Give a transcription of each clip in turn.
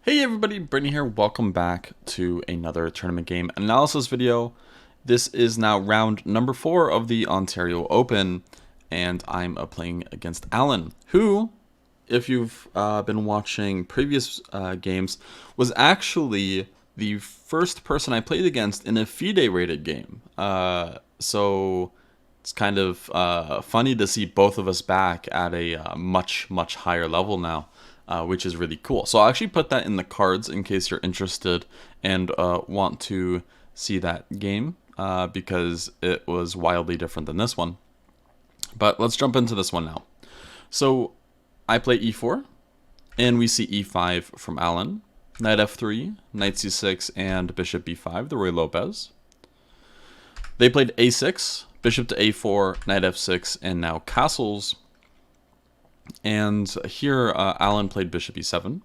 Hey everybody, Brittany here. Welcome back to another tournament game analysis video. This is now round number 4 of the Ontario Open, and I'm playing against Alan, who, if you've been watching previous games, was actually the first person I played against in a FIDE rated game. So it's kind of funny to see both of us back at a much higher level now, which is really cool. So I'll actually put that in the cards in case you're interested and want to see that game, because it was wildly different than this one. But let's jump into this one now. So I play e4, and we see e5 from Alan, knight f3, knight c6, and bishop b5, the Ruy Lopez. They played a6, bishop to a4, knight f6, and now castles. And here Alan played bishop e7.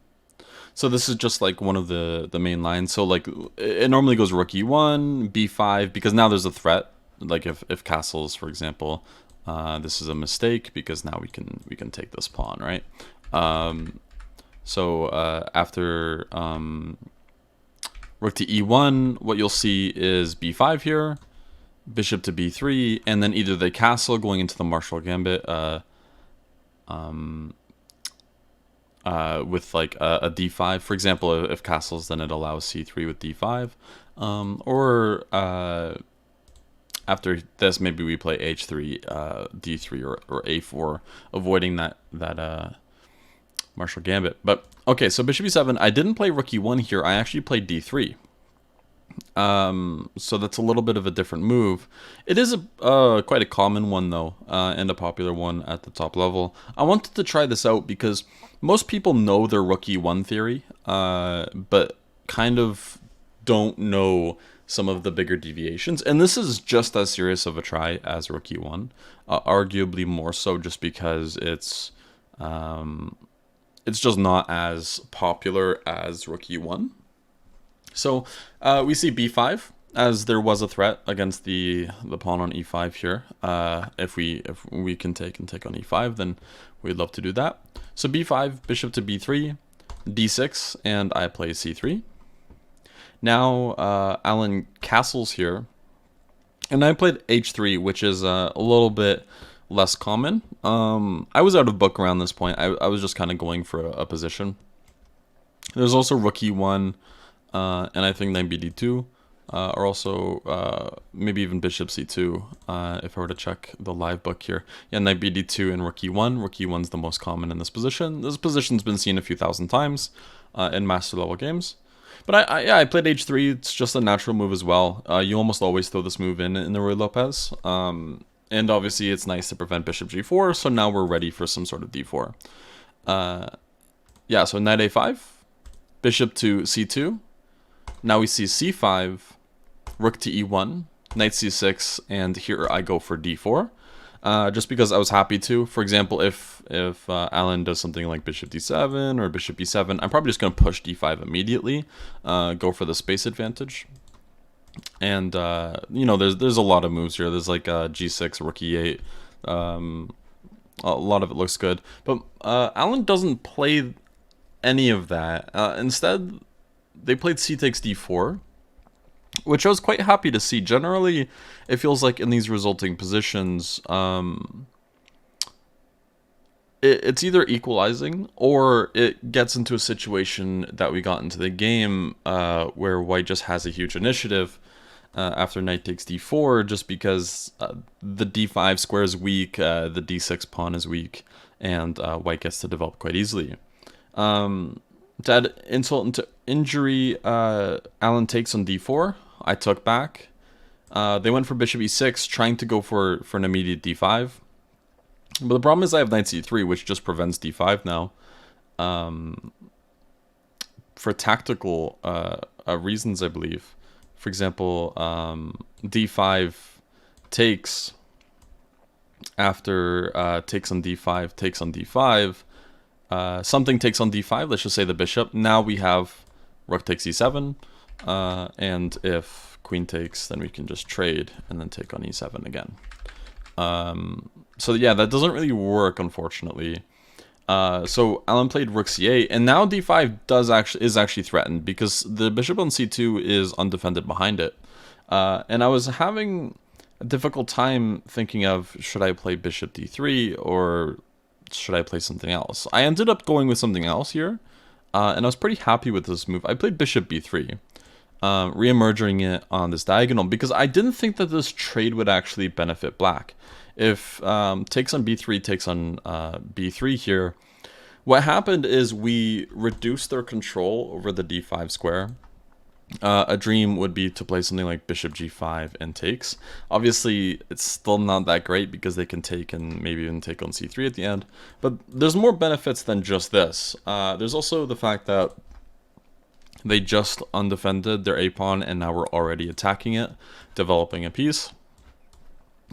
So this is just like one of the main lines. So like it normally goes rook e1, b5, because now there's a threat. Like if castles, for example, this is a mistake because now we can take this pawn, right? So after rook to e1, what you'll see is b5 here, bishop to b3, and then either the castle going into the Marshall Gambit with like a d5, for example. If castles, then it allows c3 with d5, or after this maybe we play h3, d3, or a4, avoiding that Marshall Gambit. But okay, so bishop e7, I didn't play rook e1 here, I actually played d3. So that's a little bit of a different move. It is quite a common one though, and a popular one at the top level. I wanted to try this out because most people know their rook e1 theory, but kind of don't know some of the bigger deviations. And this is just as serious of a try as rook e1, arguably more so, just because it's just not as popular as rook e1. So we see b5, as there was a threat against the pawn on e5 here. If we can take on e5, then we'd love to do that. So b5, bishop to b3, d6, and I play c3. Now Alan castles here, and I played h3, which is a little bit less common. I was out of book around this point. I was just kind of going for a position. There's also rook e1, and I think knight bd2, or also maybe even bishop c2, if I were to check the live book here. Yeah, knight bd2 and rook e1. Rook e1's the most common in this position. This position's been seen a few thousand times in master level games. But I played h3. It's just a natural move as well. You almost always throw this move in the Ruy Lopez. And obviously it's nice to prevent bishop g4, so now we're ready for some sort of d4. Yeah, so knight a5, bishop to c2. Now we see c5, rook to e1, knight c6, and here I go for d4, just because I was happy to. For example, if Alan does something like bishop d7 or bishop e7, I'm probably just going to push d5 immediately, go for the space advantage. And you know, there's a lot of moves here. There's like g6, rook e8. A lot of it looks good, but Alan doesn't play any of that. Instead, they played c takes d4, which I was quite happy to see. Generally, it feels like in these resulting positions, it's either equalizing or it gets into a situation that we got into the game where white just has a huge initiative after knight takes d4, just because the d5 square is weak, the d6 pawn is weak, and white gets to develop quite easily. To add insult into injury, Alan takes on d4. I took back. They went for bishop e6, trying to go for an immediate d5. But the problem is I have knight c3, which just prevents d5 now. For tactical reasons, I believe. For example, d5 takes after takes on d5, takes on d5. Something takes on d5, let's just say the bishop. Now we have rook takes e7, and if queen takes, then we can just trade and then take on e7 again. So yeah, that doesn't really work, unfortunately. So Alan played rook c8, and now d5 is actually threatened because the bishop on c2 is undefended behind it. And I was having a difficult time thinking of, should I play bishop d3 or should I play something else? I ended up going with something else here, and I was pretty happy with this move. I played bishop b3, re-emerging it on this diagonal because I didn't think that this trade would actually benefit black. If takes on b3 takes on b3 here, what happened is we reduced their control over the d5 square. A dream would be to play something like bishop g5 and takes. Obviously, it's still not that great because they can take and maybe even take on c3 at the end. But there's more benefits than just this. There's also the fact that they just undefended their a-pawn and now we're already attacking it, developing a piece.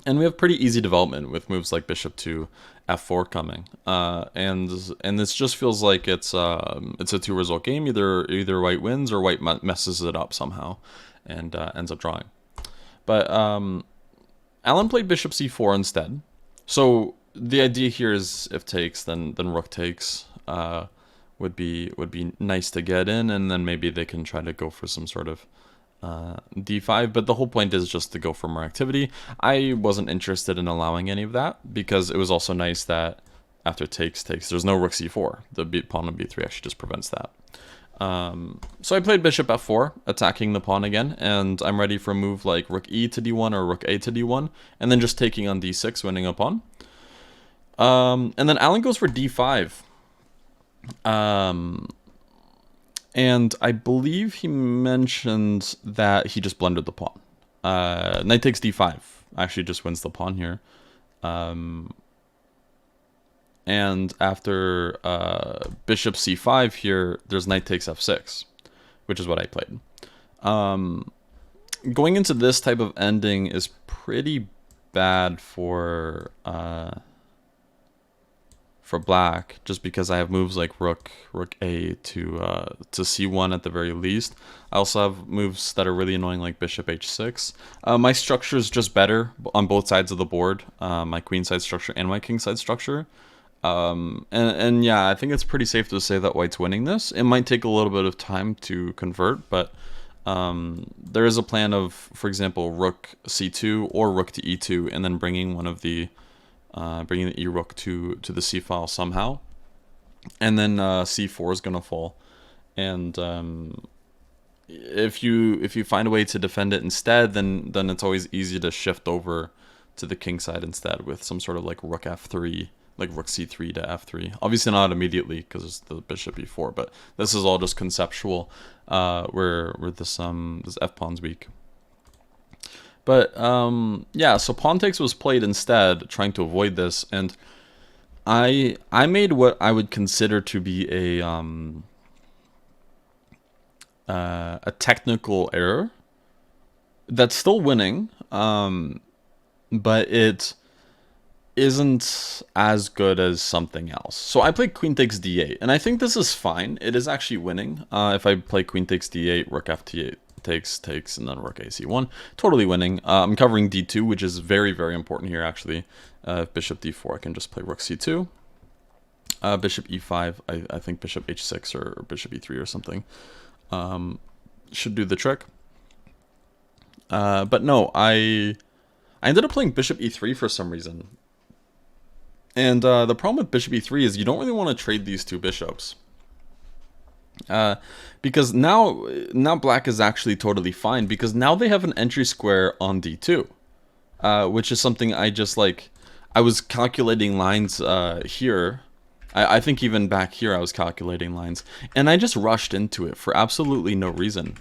And we have pretty easy development with moves like bishop to f4 coming, and this just feels like it's a 2-result game. Either white wins or white messes it up somehow, and ends up drawing. But Alan played bishop c4 instead. So the idea here is if takes, then rook takes would be nice to get in, and then maybe they can try to go for some sort of d5, but the whole point is just to go for more activity. I wasn't interested in allowing any of that because it was also nice that after takes, there's no rook c4. The pawn on b3 actually just prevents that. So I played bishop f4, attacking the pawn again, and I'm ready for a move like rook e to d1 or rook a to d1, and then just taking on d6, winning a pawn. And then Alan goes for d5. And I believe he mentioned that he just blundered the pawn. Knight takes d5 actually just wins the pawn here. And after bishop c5 here, there's knight takes f6, which is what I played. Going into this type of ending is pretty bad for black, just because I have moves like rook a to c1 at the very least. I also have moves that are really annoying like bishop h6. My structure is just better on both sides of the board, my queen side structure and my king side structure. And yeah, I think it's pretty safe to say that white's winning this. It might take a little bit of time to convert, but there is a plan of, for example, rook c2 or rook to e2, and then bringing one of the bringing the e-rook to the c-file somehow, and then c4 is gonna fall, and if you find a way to defend it instead, then it's always easy to shift over to the king side instead with some sort of like rook f3, like rook c3 to f3. Obviously not immediately because it's the bishop e4, but this is all just conceptual, where this f-pawn's weak. But yeah, so pawn takes was played instead, trying to avoid this, and I made what I would consider to be a technical error that's still winning, but it isn't as good as something else. So I played queen takes d8, and I think this is fine. It is actually winning. If I play queen takes d8, rook f8, takes, and then rook ac1, totally winning. I'm covering d2, which is very, very important here actually. Bishop d4, I can just play rook c2. Bishop e5, I think bishop h6 or bishop e3 or something should do the trick. But no, I ended up playing bishop e3 for some reason. And the problem with bishop e3 is you don't really want to trade these two bishops. Because now black is actually totally fine, because now they have an entry square on d2, which is something I just like. I was calculating lines here. I think even back here I was calculating lines, and I just rushed into it for absolutely no reason.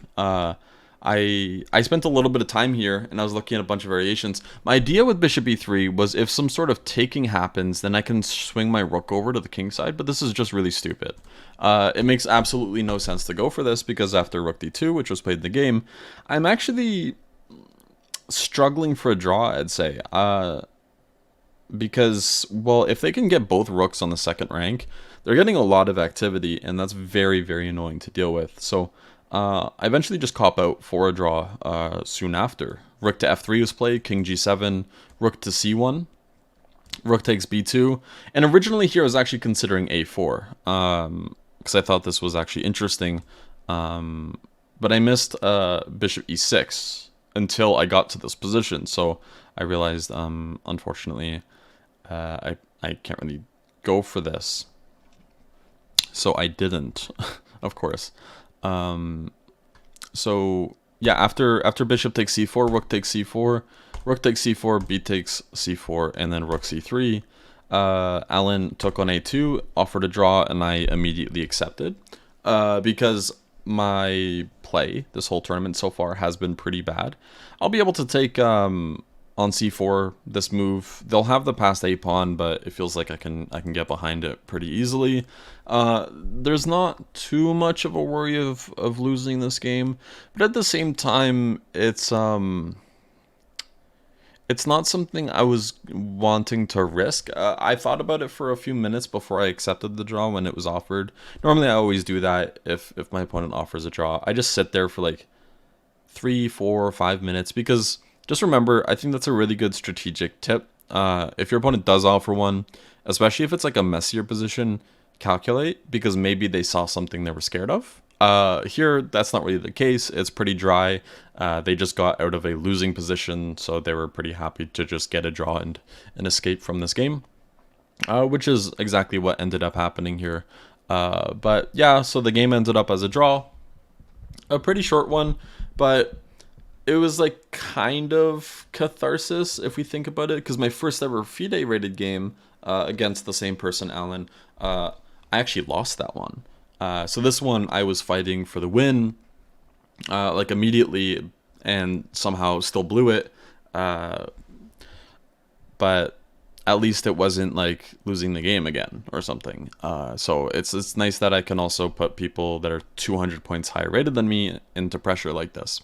I spent a little bit of time here, and I was looking at a bunch of variations. My idea with bishop e3 was if some sort of taking happens, then I can swing my rook over to the king side, but this is just really stupid. It makes absolutely no sense to go for this, because after rook d2, which was played in the game, I'm actually struggling for a draw, I'd say. Because, well, if they can get both rooks on the second rank, they're getting a lot of activity, and that's very, very annoying to deal with. So I eventually just cop out for a draw soon after. Rook to f3 was played, king g7, rook to c1. rook takes b2, and originally here I was actually considering a4, because I thought this was actually interesting, but I missed bishop e6 until I got to this position, so I realized, unfortunately, I can't really go for this, so I didn't, of course. So yeah, after bishop takes c4, rook takes c4, rook takes c4, b takes c4, and then rook c3. Alan took on a2, offered a draw, and I immediately accepted, because my play this whole tournament so far has been pretty bad. I'll be able to take on c4 this move. They'll have the passed a pawn, but it feels like I can get behind it pretty easily. There's not too much of a worry of losing this game, but at the same time, it's not something I was wanting to risk. I thought about it for a few minutes before I accepted the draw when it was offered. Normally I always do that if my opponent offers a draw. I just sit there for like 3, 4, 5 minutes, because just remember, I think that's a really good strategic tip. If your opponent does offer one, especially if it's like a messier position, calculate, because maybe they saw something they were scared of. Here, that's not really the case. It's pretty dry. They just got out of a losing position, so they were pretty happy to just get a draw and escape from this game, which is exactly what ended up happening here. But yeah, so the game ended up as a draw. A pretty short one, but it was like kind of catharsis if we think about it, because my first ever FIDE rated game against the same person, Alan, I actually lost that one. So this one I was fighting for the win, like immediately, and somehow still blew it. But at least it wasn't like losing the game again or something. So it's nice that I can also put people that are 200 points higher rated than me into pressure like this.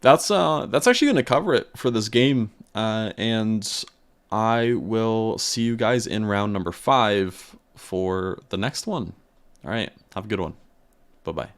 That's actually going to cover it for this game, and I will see you guys in round number 5 for the next one. All right, have a good one. Bye-bye.